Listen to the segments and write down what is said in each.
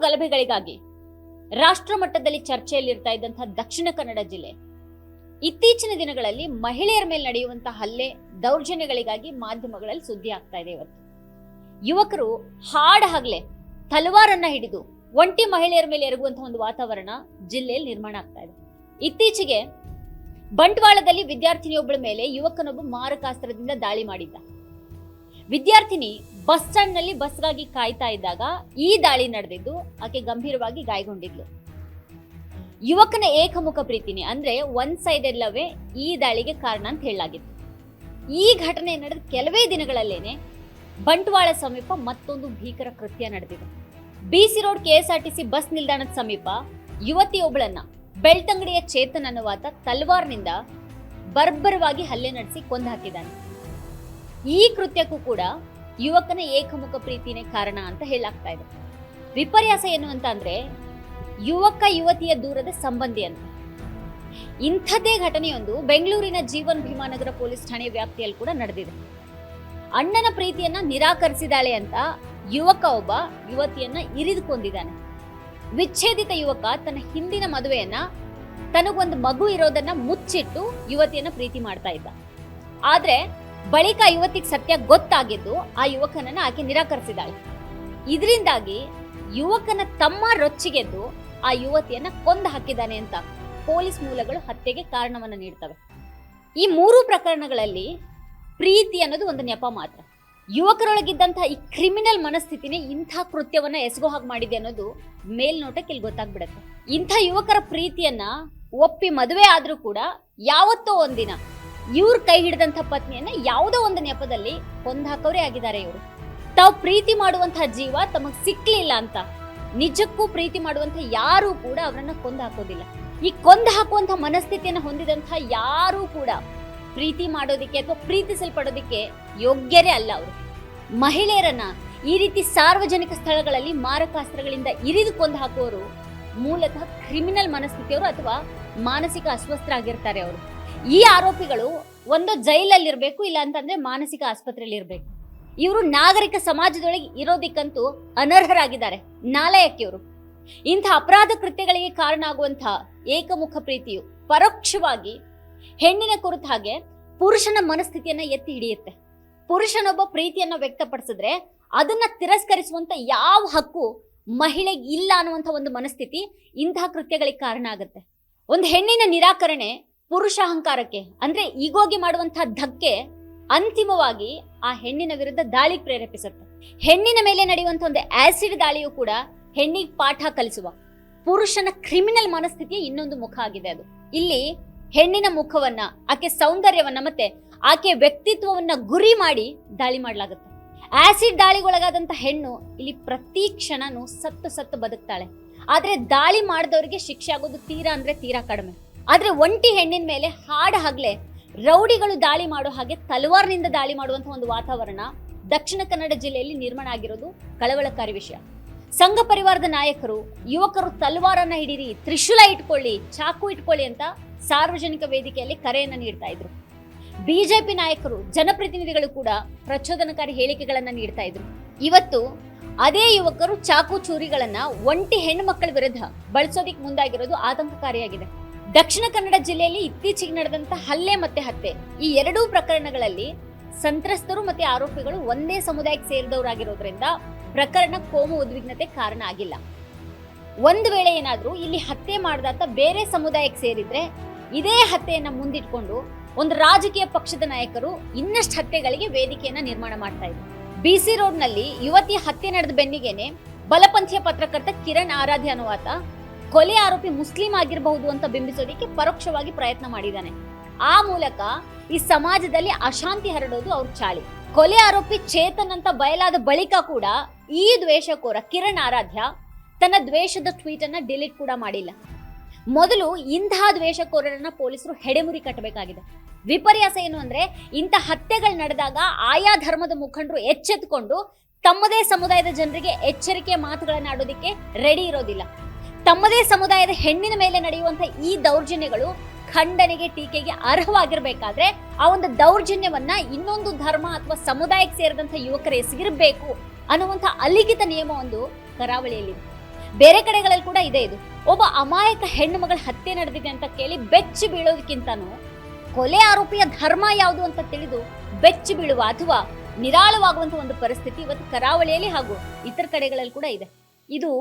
ಗಲಭೆಗಳಿಗಾಗಿ ರಾಷ್ಟ್ರ ಮಟ್ಟದಲ್ಲಿ ಚರ್ಚೆಯಲ್ಲಿರ್ತಾ ಇದ್ದಂತಹ ದಕ್ಷಿಣ ಕನ್ನಡ ಜಿಲ್ಲೆ ಇತ್ತೀಚಿನ ದಿನಗಳಲ್ಲಿ ಮಹಿಳೆಯರ ಮೇಲೆ ನಡೆಯುವಂತಹ ಹಲ್ಲೆ ದೌರ್ಜನ್ಯಗಳಿಗಾಗಿ ಮಾಧ್ಯಮಗಳಲ್ಲಿ ಸುದ್ದಿ ಆಗ್ತಾ ಇದೆ. ಇವತ್ತು ಯುವಕರು ಹಗಲೇ ತಲವಾರನ್ನ ಹಿಡಿದು ಒಂಟಿ ಮಹಿಳೆಯರ ಮೇಲೆ ಎರಗುವಂತಹ ಒಂದು ವಾತಾವರಣ ಜಿಲ್ಲೆಯಲ್ಲಿ ನಿರ್ಮಾಣ ಆಗ್ತಾ ಇದೆ. ಇತ್ತೀಚೆಗೆ ಬಂಟ್ವಾಳದಲ್ಲಿ ವಿದ್ಯಾರ್ಥಿನಿಯೊಬ್ಬಳ ಮೇಲೆ ಯುವಕನೊಬ್ಬ ಮಾರಕಾಸ್ತ್ರದಿಂದ ದಾಳಿ ಮಾಡಿದ್ದ. ವಿದ್ಯಾರ್ಥಿನಿ ಬಸ್ ಸ್ಟ್ಯಾಂಡ್ ನಲ್ಲಿ ಬಸ್ಗಾಗಿ ಕಾಯ್ತಾ ಇದ್ದಾಗ ಈ ದಾಳಿ ನಡೆದಿದ್ದು ಆಕೆ ಗಂಭೀರವಾಗಿ ಗಾಯಗೊಂಡಿದ್ಲು. ಯುವಕನ ಏಕಮುಖ ಪ್ರೀತಿನಿ ಅಂದ್ರೆ ಒನ್ ಸೈಡೆಡ್ ಲವ್ವೇ ಈ ದಾಳಿಗೆ ಕಾರಣ ಅಂತ ಹೇಳಲಾಗಿತ್ತು. ಈ ಘಟನೆ ನಡೆದ ಕೆಲವೇ ದಿನಗಳಲ್ಲೇನೆ ಬಂಟ್ವಾಳ ಸಮೀಪ ಮತ್ತೊಂದು ಭೀಕರ ಕೃತ್ಯ ನಡೆದಿದೆ. ಬಿಸಿ ರೋಡ್ ಕೆಎಸ್ಆರ್ಟಿಸಿ ಬಸ್ ನಿಲ್ದಾಣದ ಸಮೀಪ ಯುವತಿಯೊಬ್ಬಳನ್ನ ಬೆಳ್ತಂಗಡಿಯ ಚೇತನ್ ಅನ್ನುವಾತ ತಲ್ವಾರ್ನಿಂದ ಬರ್ಬರವಾಗಿ ಹಲ್ಲೆ ನಡೆಸಿ ಕೊಂದು ಹಾಕಿದ್ದಾನೆ. ಈ ಕೃತ್ಯಕ್ಕೂ ಕೂಡ ಯುವಕನ ಏಕಮುಖ ಪ್ರೀತಿನೇ ಕಾರಣ ಅಂತ ಹೇಳಲಾಗ್ತಾ ಇದೆ. ವಿಪರ್ಯಾಸ ಏನು ಅಂತ ಅಂದ್ರೆ ಯುವಕ ಯುವತಿಯ ದೂರದ ಸಂಬಂಧಿ ಅಂತ. ಇಂಥದ್ದೇ ಘಟನೆಯೊಂದು ಬೆಂಗಳೂರಿನ ಜೀವನ್ ಭೀಮಾನಗರ ಪೊಲೀಸ್ ಠಾಣೆ ವ್ಯಾಪ್ತಿಯಲ್ಲಿ ಕೂಡ ನಡೆದಿದೆ. ಅಣ್ಣನ ಪ್ರೀತಿಯನ್ನ ನಿರಾಕರಿಸಿದಾಳೆ ಅಂತ ಯುವಕ ಒಬ್ಬ ಯುವತಿಯನ್ನ ಇರಿದುಕೊಂಡಿದ್ದಾನೆ. ವಿಚ್ಛೇದಿತ ಯುವಕ ತನ್ನ ಹಿಂದಿನ ಮದುವೆಯನ್ನ ತನಗೊಂದು ಮಗು ಇರೋದನ್ನ ಮುಚ್ಚಿಟ್ಟು ಯುವತಿಯನ್ನ ಪ್ರೀತಿ ಮಾಡ್ತಾ ಇದ್ದ. ಆದ್ರೆ ಬಳಿಕ ಯುವತಿಗೆ ಸತ್ಯ ಗೊತ್ತಾಗಿದ್ದು ಆ ಯುವಕನನ್ನ ಆಕೆ ನಿರಾಕರಿಸಿದಾಳೆ. ಇದರಿಂದಾಗಿ ಯುವಕನ ತಮ್ಮ ರೊಚ್ಚಿಗೆದ್ದು ಆ ಯುವತಿಯನ್ನ ಕೊಂದು ಹಾಕಿದ್ದಾನೆ ಅಂತ ಪೊಲೀಸ್ ಮೂಲಗಳು ಹತ್ಯೆಗೆ ಕಾರಣವನ್ನ ನೀಡ್ತವೆ. ಈ ಮೂರು ಪ್ರಕರಣಗಳಲ್ಲಿ ಪ್ರೀತಿ ಅನ್ನೋದು ಒಂದು ನೆಪ ಮಾತ್ರ. ಯುವಕರೊಳಗಿದ್ದಂತಹ ಈ ಕ್ರಿಮಿನಲ್ ಮನಸ್ಥಿತಿನೇ ಇಂಥ ಕೃತ್ಯವನ್ನ ಎಸಗೋ ಹಾಗೆ ಮಾಡಿದೆ ಅನ್ನೋದು ಮೇಲ್ನೋಟಕ್ಕೆ ಇಲ್ಲಿ ಗೊತ್ತಾಗ್ಬಿಡುತ್ತೆ. ಇಂಥ ಯುವಕರ ಪ್ರೀತಿಯನ್ನ ಒಪ್ಪಿ ಮದುವೆ ಆದ್ರೂ ಕೂಡ ಯಾವತ್ತೋ ಒಂದಿನ ಇವ್ರ ಕೈ ಹಿಡಿದಂಥ ಪತ್ನಿಯನ್ನ ಯಾವುದೋ ಒಂದು ನೆಪದಲ್ಲಿ ಕೊಂದಾಕವರೇ ಆಗಿದ್ದಾರೆ. ಇವರು ತಾವು ಪ್ರೀತಿ ಮಾಡುವಂತಹ ಜೀವ ತಮಗ್ ಸಿಕ್ಲಿಲ್ಲ ಅಂತ ನಿಜಕ್ಕೂ ಪ್ರೀತಿ ಮಾಡುವಂತ ಯಾರೂ ಕೂಡ ಅವರನ್ನ ಕೊಂದು ಹಾಕೋದಿಲ್ಲ. ಈ ಕೊಂದು ಹಾಕುವಂತ ಮನಸ್ಥಿತಿಯನ್ನ ಹೊಂದಿದಂತಹ ಯಾರೂ ಕೂಡ ಪ್ರೀತಿ ಮಾಡೋದಿಕ್ಕೆ ಅಥವಾ ಪ್ರೀತಿಸಲ್ಪಡೋದಿಕ್ಕೆ ಯೋಗ್ಯರೇ ಅಲ್ಲ. ಅವರು ಮಹಿಳೆಯರನ್ನ ಈ ರೀತಿ ಸಾರ್ವಜನಿಕ ಸ್ಥಳಗಳಲ್ಲಿ ಮಾರಕಾಸ್ತ್ರಗಳಿಂದ ಇರಿದು ಕೊಂದು ಹಾಕುವವರು ಮೂಲತಃ ಕ್ರಿಮಿನಲ್ ಮನಸ್ಥಿತಿಯವರು ಅಥವಾ ಮಾನಸಿಕ ಅಸ್ವಸ್ಥರಾಗಿರ್ತಾರೆ. ಅವರು ಈ ಆರೋಪಿಗಳು ಒಂದು ಜೈಲಲ್ಲಿರ್ಬೇಕು, ಇಲ್ಲ ಅಂತಂದ್ರೆ ಮಾನಸಿಕ ಆಸ್ಪತ್ರೆಯಲ್ಲಿ ಇರ್ಬೇಕು. ಇವರು ನಾಗರಿಕ ಸಮಾಜದೊಳಗೆ ಇರೋದಿಕ್ಕಂತೂ ಅನರ್ಹರಾಗಿದ್ದಾರೆ, ನಾಲಾಯಕ್ಕಿವರು. ಇಂಥ ಅಪರಾಧ ಕೃತ್ಯಗಳಿಗೆ ಕಾರಣ ಆಗುವಂತಹ ಏಕಮುಖ ಪ್ರೀತಿಯು ಪರೋಕ್ಷವಾಗಿ ಹೆಣ್ಣಿನ ಕುರಿತ ಹಾಗೆ ಪುರುಷನ ಮನಸ್ಥಿತಿಯನ್ನ ಎತ್ತಿ ಹಿಡಿಯುತ್ತೆ. ಪುರುಷನೊಬ್ಬ ಪ್ರೀತಿಯನ್ನ ವ್ಯಕ್ತಪಡಿಸಿದ್ರೆ ಅದನ್ನ ತಿರಸ್ಕರಿಸುವಂತ ಯಾವ ಹಕ್ಕು ಮಹಿಳೆಗೆ ಇಲ್ಲ ಅನ್ನುವಂಥ ಒಂದು ಮನಸ್ಥಿತಿ ಇಂತಹ ಕೃತ್ಯಗಳಿಗೆ ಕಾರಣ ಆಗುತ್ತೆ. ಒಂದು ಹೆಣ್ಣಿನ ನಿರಾಕರಣೆ ಪುರುಷ ಅಹಂಕಾರಕ್ಕೆ ಅಂದ್ರೆ ಈಗೋಗಿ ಮಾಡುವಂತಹ ಧಕ್ಕೆ ಅಂತಿಮವಾಗಿ ಆ ಹೆಣ್ಣಿನ ವಿರುದ್ಧ ದಾಳಿ ಪ್ರೇರೇಪಿಸುತ್ತೆ. ಹೆಣ್ಣಿನ ಮೇಲೆ ನಡೆಯುವಂತ ಒಂದು ಆಸಿಡ್ ದಾಳಿಯು ಕೂಡ ಹೆಣ್ಣಿಗೆ ಪಾಠ ಕಲಿಸುವ ಪುರುಷನ ಕ್ರಿಮಿನಲ್ ಮನಸ್ಥಿತಿಯ ಇನ್ನೊಂದು ಮುಖ ಆಗಿದೆ. ಅದು ಇಲ್ಲಿ ಹೆಣ್ಣಿನ ಮುಖವನ್ನ, ಆಕೆ ಸೌಂದರ್ಯವನ್ನ ಮತ್ತೆ ಆಕೆ ವ್ಯಕ್ತಿತ್ವವನ್ನ ಗುರಿ ಮಾಡಿ ದಾಳಿ ಮಾಡಲಾಗುತ್ತೆ. ಆಸಿಡ್ ದಾಳಿಗೊಳಗಾದಂತ ಹೆಣ್ಣು ಇಲ್ಲಿ ಪ್ರತಿ ಕ್ಷಣನೂ ಸತ್ತು ಬದುಕ್ತಾಳೆ. ಆದ್ರೆ ದಾಳಿ ಮಾಡಿದವರಿಗೆ ಶಿಕ್ಷೆ ಆಗೋದು ತೀರಾ ಕಡಿಮೆ. ಆದ್ರೆ ಒಂಟಿ ಹೆಣ್ಣಿನ ಮೇಲೆ ಹಗಲೇ ರೌಡಿಗಳು ದಾಳಿ ಮಾಡೋ ಹಾಗೆ ತಲವಾರ್ನಿಂದ ದಾಳಿ ಮಾಡುವಂತಹ ಒಂದು ವಾತಾವರಣ ದಕ್ಷಿಣ ಕನ್ನಡ ಜಿಲ್ಲೆಯಲ್ಲಿ ನಿರ್ಮಾಣ ಆಗಿರೋದು ಕಳವಳಕಾರಿ ವಿಷಯ. ಸಂಘ ಪರಿವಾರದ ನಾಯಕರು ಯುವಕರು ತಲವಾರನ್ನ ಹಿಡೀರಿ, ತ್ರಿಶೂಲ ಇಟ್ಕೊಳ್ಳಿ, ಚಾಕು ಇಟ್ಕೊಳ್ಳಿ ಅಂತ ಸಾರ್ವಜನಿಕ ವೇದಿಕೆಯಲ್ಲಿ ಕರೆಯನ್ನ ನೀಡ್ತಾ ಇದ್ರು. ಬಿಜೆಪಿ ನಾಯಕರು, ಜನಪ್ರತಿನಿಧಿಗಳು ಕೂಡ ಪ್ರಚೋದನಕಾರಿ ಹೇಳಿಕೆಗಳನ್ನ ನೀಡ್ತಾ ಇದ್ರು. ಇವತ್ತು ಅದೇ ಯುವಕರು ಚಾಕು ಚೂರಿಗಳನ್ನ ಒಂಟಿ ಹೆಣ್ಣು ಮಕ್ಕಳ ವಿರುದ್ಧ ಬಳಸೋದಿಕ್ ಮುಂದಾಗಿರೋದು ಆತಂಕಕಾರಿಯಾಗಿದೆ. ದಕ್ಷಿಣ ಕನ್ನಡ ಜಿಲ್ಲೆಯಲ್ಲಿ ಇತ್ತೀಚೆಗೆ ನಡೆದಂತ ಹಲ್ಲೆ ಮತ್ತೆ ಹತ್ಯೆ, ಈ ಎರಡೂ ಪ್ರಕರಣಗಳಲ್ಲಿ ಸಂತ್ರಸ್ತರು ಮತ್ತೆ ಆರೋಪಿಗಳು ಒಂದೇ ಸಮುದಾಯಕ್ಕೆ ಸೇರಿದವರಾಗಿರೋದ್ರಿಂದ ಪ್ರಕರಣ ಕೋಮು ಉದ್ವಿಗ್ನತೆ ಕಾರಣ ಆಗಿಲ್ಲ. ಒಂದು ವೇಳೆ ಏನಾದ್ರೂ ಇಲ್ಲಿ ಹತ್ಯೆ ಮಾಡಿದಾತ ಬೇರೆ ಸಮುದಾಯಕ್ಕೆ ಸೇರಿದ್ರೆ ಇದೇ ಹತ್ಯೆಯನ್ನ ಮುಂದಿಟ್ಕೊಂಡು ಒಂದು ರಾಜಕೀಯ ಪಕ್ಷದ ನಾಯಕರು ಇನ್ನಷ್ಟು ಹತ್ಯೆಗಳಿಗೆ ವೇದಿಕೆಯನ್ನ ನಿರ್ಮಾಣ ಮಾಡ್ತಾ ಇದ್ರು. ಬಿಸಿ ರೋಡ್ ನಲ್ಲಿ ಯುವತಿ ಹತ್ಯೆ ನಡೆದ ಬೆನ್ನಿಗೆನೆ ಬಲಪಂಥೀಯ ಪತ್ರಕರ್ತ ಕಿರಣ್ ಆರಾಧ್ಯ ಅನ್ನುವಾತ ಕೊಲೆ ಆರೋಪಿ ಮುಸ್ಲಿಂ ಆಗಿರಬಹುದು ಅಂತ ಬಿಂಬಿಸೋದಕ್ಕೆ ಪರೋಕ್ಷವಾಗಿ ಪ್ರಯತ್ನ ಮಾಡಿದ್ದಾನೆ. ಆ ಮೂಲಕ ಈ ಸಮಾಜದಲ್ಲಿ ಅಶಾಂತಿ ಹರಡೋದು ಅವ್ರ ಚಾಳಿ. ಕೊಲೆ ಆರೋಪಿ ಚೇತನ್ ಅಂತ ಬಯಲಾದ ಬಳಿಕ ಕೂಡ ಈ ದ್ವೇಷಕೋರ ಕಿರಣ್ ಆರಾಧ್ಯ ತನ್ನ ದ್ವೇಷದ ಟ್ವೀಟ್ ಅನ್ನ ಡಿಲೀಟ್ ಕೂಡ ಮಾಡಿಲ್ಲ. ಮೊದಲು ಇಂತಹ ದ್ವೇಷಕೋರರನ್ನ ಪೊಲೀಸರು ಹೆಡೆಮುರಿ ಕಟ್ಟಬೇಕಾಗಿದೆ. ವಿಪರ್ಯಾಸ ಏನು ಅಂದ್ರೆ ಇಂಥ ಹತ್ಯೆಗಳು ನಡೆದಾಗ ಆಯಾ ಧರ್ಮದ ಮುಖಂಡರು ಎಚ್ಚೆತ್ತುಕೊಂಡು ತಮ್ಮದೇ ಸಮುದಾಯದ ಜನರಿಗೆ ಎಚ್ಚರಿಕೆ ಮಾತುಗಳನ್ನ ಆಡೋದಿಕ್ಕೆ ರೆಡಿ ಇರೋದಿಲ್ಲ. ತಮ್ಮದೇ ಸಮುದಾಯದ ಹೆಣ್ಣಿನ ಮೇಲೆ ನಡೆಯುವಂತ ಈ ದೌರ್ಜನ್ಯಗಳು ಖಂಡನೆಗೆ, ಟೀಕೆಗೆ ಅರ್ಹವಾಗಿರ್ಬೇಕಾದ್ರೆ ಆ ಒಂದು ದೌರ್ಜನ್ಯವನ್ನ ಇನ್ನೊಂದು ಧರ್ಮ ಅಥವಾ ಸಮುದಾಯಕ್ಕೆ ಸೇರಿದಂತ ಯುವಕರು ಎಸಗಿರಬೇಕು ಅನ್ನುವಂಥ ಅಲಿಖಿತ ನಿಯಮ ಒಂದು ಕರಾವಳಿಯಲ್ಲಿ. ಬೇರೆ ಕಡೆಗಳಲ್ಲಿ ಕೂಡ ಇದೆ ಇದು. ಒಬ್ಬ ಅಮಾಯಕ ಹೆಣ್ಣು ಮಗಳ ಹತ್ಯೆ ನಡೆದಿದೆ ಅಂತ ಕೇಳಿ ಬೆಚ್ಚಿ ಬೀಳೋದಕ್ಕಿಂತನೂ ಕೊಲೆ ಆರೋಪಿಯ ಧರ್ಮ ಯಾವುದು ಅಂತ ತಿಳಿದು ಬೆಚ್ಚಿ ಬೀಳುವ ಅಥವಾ ನಿರಾಳವಾಗುವಂತ ಒಂದು ಪರಿಸ್ಥಿತಿ ಇವತ್ತು ಕರಾವಳಿಯಲ್ಲಿ ಹಾಗೂ ಇತರ ಕಡೆಗಳಲ್ಲಿ ಕೂಡ ಇದೆ. ಇದು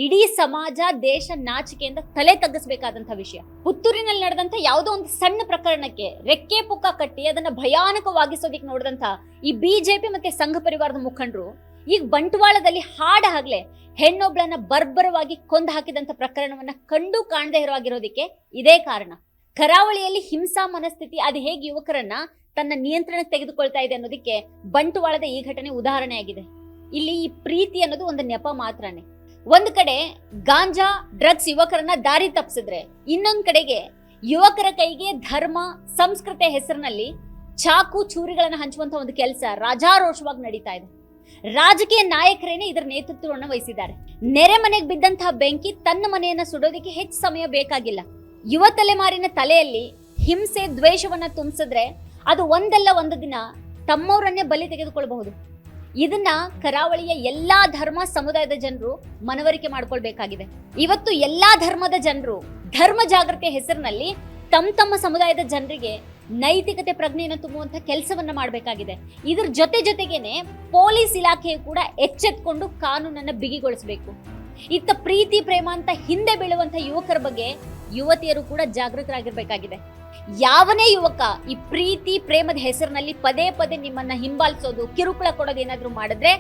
ಇಡೀ ಸಮಾಜ, ದೇಶ ನಾಚಿಕೆಯಿಂದ ತಲೆ ತಗ್ಗಿಸಬೇಕಾದಂತಹ ವಿಷಯ. ಪುತ್ತೂರಿನಲ್ಲಿ ನಡೆದಂತ ಯಾವುದೋ ಒಂದು ಸಣ್ಣ ಪ್ರಕರಣಕ್ಕೆ ರೆಕ್ಕೆ ಪುಕ್ಕ ಕಟ್ಟಿ ಅದನ್ನ ಭಯಾನಕವಾಗಿಸೋದಿಕ್ ನೋಡಿದಂತ ಈ ಬಿಜೆಪಿ ಮತ್ತೆ ಸಂಘ ಪರಿವಾರದ ಮುಖಂಡರು ಈಗ ಬಂಟ್ವಾಳದಲ್ಲಿ ಹಾಡಹಗ್ಲೆ ಹೆಣ್ಣೊಬ್ಳನ್ನ ಬರ್ಬರವಾಗಿ ಕೊಂದು ಹಾಕಿದಂತ ಪ್ರಕರಣವನ್ನ ಕಂಡು ಕಾಣದೇ ಇರೋದಕ್ಕೆ ಇದೇ ಕಾರಣ. ಕರಾವಳಿಯಲ್ಲಿ ಹಿಂಸಾ ಮನಸ್ಥಿತಿ ಅದು ಹೇಗೆ ಯುವಕರನ್ನ ತನ್ನ ನಿಯಂತ್ರಣಕ್ಕೆ ತೆಗೆದುಕೊಳ್ತಾ ಇದೆ ಅನ್ನೋದಕ್ಕೆ ಬಂಟ್ವಾಳದ ಈ ಘಟನೆ ಉದಾಹರಣೆ ಆಗಿದೆ. ಇಲ್ಲಿ ಈ ಪ್ರೀತಿ ಅನ್ನೋದು ಒಂದು ನೆಪ ಮಾತ್ರನೇ. ಒಂದ್ ಕಡೆ ಗಾಂಜಾ, ಡ್ರಗ್ಸ್ ಯುವಕರನ್ನ ದಾರಿ ತಪ್ಪಿಸಿದ್ರೆ, ಇನ್ನೊಂದ್ ಕಡೆಗೆ ಯುವಕರ ಕೈಗೆ ಧರ್ಮ, ಸಂಸ್ಕೃತಿ ಹೆಸರಿನಲ್ಲಿ ಚಾಕು ಚೂರಿಗಳನ್ನ ಹಂಚುವಂತ ಒಂದು ಕೆಲಸ ರಾಜಾರೋಷವಾಗಿ ನಡೀತಾ ಇದೆ. ರಾಜಕೀಯ ನಾಯಕರೇನೆ ಇದರ ನೇತೃತ್ವವನ್ನು ವಹಿಸಿದ್ದಾರೆ. ನೆರೆ ಮನೆಗೆ ಬಿದ್ದಂತಹ ಬೆಂಕಿ ತನ್ನ ಮನೆಯನ್ನ ಸುಡೋದಕ್ಕೆ ಹೆಚ್ಚು ಸಮಯ ಬೇಕಾಗಿಲ್ಲ. ಯುವ ತಲೆಮಾರಿನ ತಲೆಯಲ್ಲಿ ಹಿಂಸೆ, ದ್ವೇಷವನ್ನ ತುಂಬಿಸಿದ್ರೆ ಅದು ಒಂದಲ್ಲ ಒಂದು ದಿನ ತಮ್ಮವರನ್ನೇ ಬಲಿ ತೆಗೆದುಕೊಳ್ಳಬಹುದು. ಇದನ್ನ ಕರಾವಳಿಯ ಎಲ್ಲಾ ಧರ್ಮ ಸಮುದಾಯದ ಜನರು ಮನವರಿಕೆ ಮಾಡ್ಕೊಳ್ಬೇಕಾಗಿದೆ. ಇವತ್ತು ಎಲ್ಲಾ ಧರ್ಮದ ಜನರು ಧರ್ಮ ಜಾಗೃತಿಯ ಹೆಸರಿನಲ್ಲಿ ತಮ್ಮ ಸಮುದಾಯದ ಜನರಿಗೆ ನೈತಿಕತೆ ಪ್ರಜ್ಞೆಯನ್ನು ತುಂಬುವಂತ ಕೆಲಸವನ್ನ ಮಾಡಬೇಕಾಗಿದೆ. ಇದ್ರ ಜೊತೆಗೇನೆ ಪೊಲೀಸ್ ಇಲಾಖೆಯು ಕೂಡ ಎಚ್ಚೆತ್ಕೊಂಡು ಕಾನೂನನ್ನ ಬಿಗಿಗೊಳಿಸಬೇಕು. ಇತ್ತ ಪ್ರೀತಿ ಪ್ರೇಮ ಅಂತ ಹಿಂದೆ ಬೀಳುವಂತ ಯುವಕರ ಬಗ್ಗೆ ಯುವತಿಯರು ಕೂಡ ಜಾಗೃತರಾಗಿರ್ಬೇಕಾಗಿದೆ. ಯಾವನೇ ಯುವಕ ಈ ಪ್ರೀತಿ ಪ್ರೇಮದ ಹೆಸರಿನಲ್ಲಿ ಪದೇ ಪದೇ ನಿಮ್ಮನ್ನ ಹಿಂಬಾಲಿಸೋದು, ಕಿರುಕುಳ ಕೊಡೋದು ಏನಾದ್ರೂ ಮಾಡಿದ್ರೆ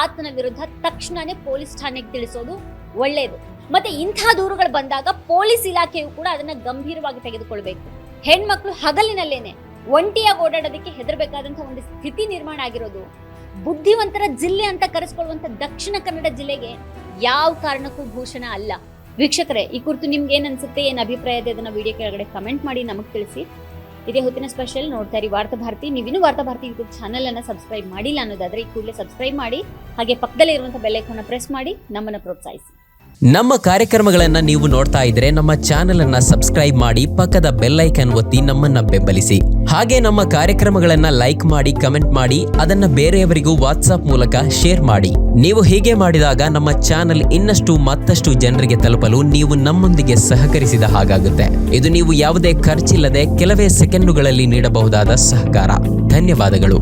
ಆತನ ವಿರುದ್ಧ ತಕ್ಷಣನೇ ಪೊಲೀಸ್ ಠಾಣೆಗೆ ತಿಳಿಸೋದು ಒಳ್ಳೆಯದು. ಮತ್ತೆ ಇಂಥ ದೂರುಗಳು ಬಂದಾಗ ಪೊಲೀಸ್ ಇಲಾಖೆಯು ಕೂಡ ಅದನ್ನ ಗಂಭೀರವಾಗಿ ತೆಗೆದುಕೊಳ್ಬೇಕು. ಹೆಣ್ಮಕ್ಳು ಹಗಲಿನಲ್ಲೇನೆ ಒಂಟಿಯಾಗಿ ಓಡಾಡೋದಕ್ಕೆ ಹೆದರ್ಬೇಕಾದಂತ ಒಂದು ಸ್ಥಿತಿ ನಿರ್ಮಾಣ ಆಗಿರೋದು ಬುದ್ಧಿವಂತರ ಜಿಲ್ಲೆ ಅಂತ ಕರೆಸ್ಕೊಳ್ಳುವಂತ ದಕ್ಷಿಣ ಕನ್ನಡ ಜಿಲ್ಲೆಗೆ ಯಾವ ಕಾರಣಕ್ಕೂ ಭೂಷಣ ಅಲ್ಲ. ವೀಕ್ಷಕರೇ, ಈ ಕುರಿತು ನಿಮ್ಗೆ ಏನ್ ಅನ್ಸುತ್ತೆ, ಏನ್ ಅಭಿಪ್ರಾಯ ಇದೆ ಅದನ್ನ ವಿಡಿಯೋ ಕೆಳಗಡೆ ಕಮೆಂಟ್ ಮಾಡಿ ನಮಗ್ ತಿಳಿಸಿ. ಇದೇ ಹೊತ್ತಿನ ಸ್ಪೆಷಲ್ ನೋಡ್ತಾ ಇರಿ ವಾರ್ತಾ ಭಾರತಿ. ನೀವಿನ್ನು ವಾರ್ತಾ ಭಾರತಿ ಯೂಟ್ಯೂಬ್ ಚಾನಲ್ ಅನ್ನ ಸಬ್ಸ್ಕ್ರೈಬ್ ಮಾಡಿಲ್ಲ ಅನ್ನೋದಾದ್ರೆ ಈ ಕೂಡಲೇ ಸಬ್ಸ್ಕ್ರೈಬ್ ಮಾಡಿ, ಹಾಗೆ ಪಕ್ಕದಲ್ಲೇ ಇರುವಂತಹ ಬೆಲ್ ಐಕಾನ್ ಪ್ರೆಸ್ ಮಾಡಿ ನಮ್ಮನ್ನ ಪ್ರೋತ್ಸಾಹಿಸಿ. ನಮ್ಮ ಕಾರ್ಯಕ್ರಮಗಳನ್ನ ನೀವು ನೋಡ್ತಾ ಇದ್ರೆ ನಮ್ಮ ಚಾನೆಲ್ ಅನ್ನ ಸಬ್ಸ್ಕ್ರೈಬ್ ಮಾಡಿ, ಪಕ್ಕದ ಬೆಲ್ ಐಕಾನ್ ಒತ್ತಿ ನಮ್ಮನ್ನ ಬೆಂಬಲಿಸಿ. ಹಾಗೆ ನಮ್ಮ ಕಾರ್ಯಕ್ರಮಗಳನ್ನ ಲೈಕ್ ಮಾಡಿ, ಕಮೆಂಟ್ ಮಾಡಿ, ಅದನ್ನ ಬೇರೆಯವರಿಗೂ ವಾಟ್ಸ್ಆಪ್ ಮೂಲಕ ಶೇರ್ ಮಾಡಿ. ನೀವು ಹೀಗೆ ಮಾಡಿದಾಗ ನಮ್ಮ ಚಾನೆಲ್ ಇನ್ನಷ್ಟು ಮತ್ತಷ್ಟು ಜನರಿಗೆ ತಲುಪಲು ನೀವು ನಮ್ಮೊಂದಿಗೆ ಸಹಕರಿಸಿದ ಹಾಗಾಗುತ್ತೆ. ಇದು ನೀವು ಯಾವುದೇ ಖರ್ಚಿಲ್ಲದೆ ಕೆಲವೇ ಸೆಕೆಂಡುಗಳಲ್ಲಿ ನೀಡಬಹುದಾದ ಸಹಕಾರ. ಧನ್ಯವಾದಗಳು.